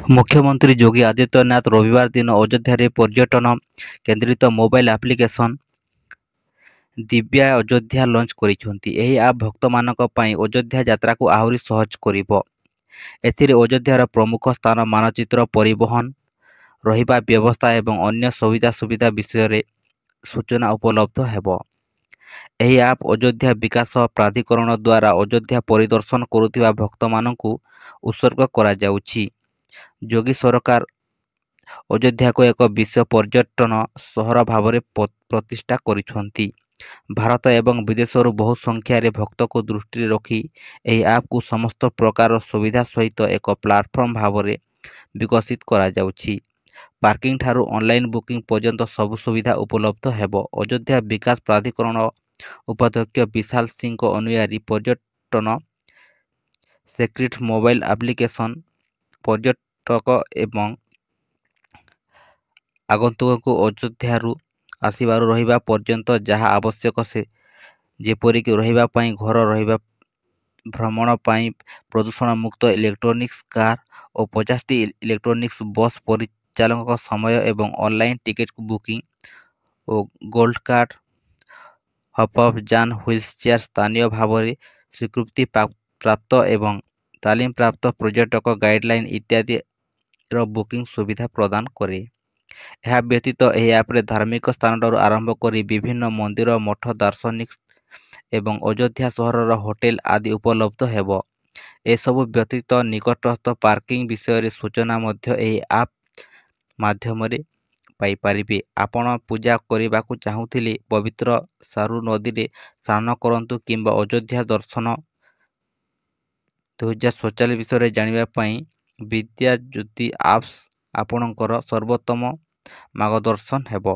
मुख्यमंत्री योगी आदित्यनाथ रविवार दिन अयोध्या पर्यटन केन्द्रित mobile application Divya Ayodhya launch କରିଛନ୍ତି। ଏହି ଆପ୍ ଭକ୍ତମାନଙ୍କ ପାଇଁ ଅଯୋଧ୍ୟା ଯାତ୍ରାକୁ ଆହୁରି ସହଜ କରିବ। ଏଥିରେ ଅଯୋଧ୍ୟାର ପ୍ରମୁଖ ସ୍ଥାନ ମାନଚିତ୍ର, ପରିବହନ, ରହିବା ବ୍ୟବସ୍ଥା ଏବଂ ଅନ୍ୟ ସୁବିଧା ବିଷୟରେ ସୂଚନା ଉପଲବ୍ଧ ହେବ। ଏହି ଆପ୍ ଅଯୋଧ୍ୟା ବିକାଶ ପ୍ରାଧିକରଣ ଦ୍ୱାରା ଅଯୋଧ୍ୟା ପରିଦର୍ଶନ କରୁଥିବା ଭକ୍ତମାନଙ୍କୁ ଉତ୍ସର୍ଗ କରାଯାଉଛି। ଯୋଗୀ ସରକାର ଅଯୋଧ୍ୟାକୁ ଏକ ବିଶ୍ୱ ପର୍ଯ୍ୟଟନ ସହର ଭାବରେ ପ୍ରତିଷ୍ଠା କରିଛନ୍ତି। ଭାରତ ଏବଂ ବିଦେଶରୁ ବହୁ ସଂଖ୍ୟାରେ ଭକ୍ତକୁ ଦୃଷ୍ଟିରେ ରଖି ଏହି ଆପ୍କୁ ସମସ୍ତ ପ୍ରକାର ସୁବିଧା ସହିତ ଏକ ପ୍ଲାଟଫର୍ମ ଭାବରେ ବିକଶିତ କରାଯାଉଛି। ପାର୍କିଂ ଠାରୁ ଅନଲାଇନ୍ ବୁକିଂ ପର୍ଯ୍ୟନ୍ତ ସବୁ ସୁବିଧା ଉପଲବ୍ଧ ହେବ। ଅଯୋଧ୍ୟା ବିକାଶ ପ୍ରାଧିକରଣ ଉପାଧ୍ୟକ୍ଷ ବିଶାଲ ସିଂଙ୍କ ଅନୁଯାୟୀ ପର୍ଯ୍ୟଟନ ସେକ୍ରେଟାରୀ ମୋବାଇଲ ଆପ୍ଲିକେସନ ପର୍ଯ୍ୟଟକ ଏବଂ ଆଗନ୍ତୁକଙ୍କୁ ଅଯୋଧ୍ୟାରୁ ଆସିବାରୁ ରହିବା ପର୍ଯ୍ୟନ୍ତ ଯାହା ଆବଶ୍ୟକ ଯେପରିକି ରହିବା ପାଇଁ ଘର, ରହିବା ଭ୍ରମଣ ପାଇଁ ପ୍ରଦୂଷଣମୁକ୍ତ ଇଲେକ୍ଟ୍ରୋନିକ୍ସ କାର୍ ଓ 50ଟି ଇଲେକ୍ଟ୍ରୋନିକ୍ସ ବସ୍, ପରିଚାଳକଙ୍କ ସମୟ ଏବଂ ଅନଲାଇନ୍ ଟିକେଟ୍ ବୁକିଂ ଓ ଗୋଲ୍ଡ କାର୍ଡ, ହପ୍-ଅପ୍ ଯାନ, ହ୍ୱିଲଚେୟାର, ସ୍ଥାନୀୟ ଭାବରେ ସ୍ୱୀକୃତି ପ୍ରାପ୍ତ ଏବଂ ତାଲିମପ୍ରାପ୍ତ ପର୍ଯ୍ୟଟକ ଗାଇଡଲାଇନ୍ ଇତ୍ୟାଦିର ବୁକିଂ ସୁବିଧା ପ୍ରଦାନ କରେ। ଏହା ବ୍ୟତୀତ ଏହି ଆପ୍ରେ ଧାର୍ମିକ ସ୍ଥାନଠାରୁ ଆରମ୍ଭ କରି ବିଭିନ୍ନ ମନ୍ଦିର, ମଠ, ଦାର୍ଶନିକ ଏବଂ ଅଯୋଧ୍ୟା ସହରର ହୋଟେଲ ଆଦି ଉପଲବ୍ଧ ହେବ। ଏସବୁ ବ୍ୟତୀତ ନିକଟସ୍ଥ ପାର୍କିଂ ବିଷୟରେ ସୂଚନା ମଧ୍ୟ ଏହି ଆପ୍ ମାଧ୍ୟମରେ ପାଇପାରିବେ। ଆପଣ ପୂଜା କରିବାକୁ ଚାହୁଁଥିଲେ ପବିତ୍ର ସାରୁ ନଦୀରେ ସ୍ନାନ କରନ୍ତୁ କିମ୍ବା ଅଯୋଧ୍ୟା ଦର୍ଶନ 2047 ବିଷୟରେ ଜାଣିବା ପାଇଁ ବିଦ୍ୟା ଜ୍ୟୋତି ଆପ୍ସ ଆପଣଙ୍କର ସର୍ବୋତ୍ତମ ମାର୍ଗଦର୍ଶନ ହେବ।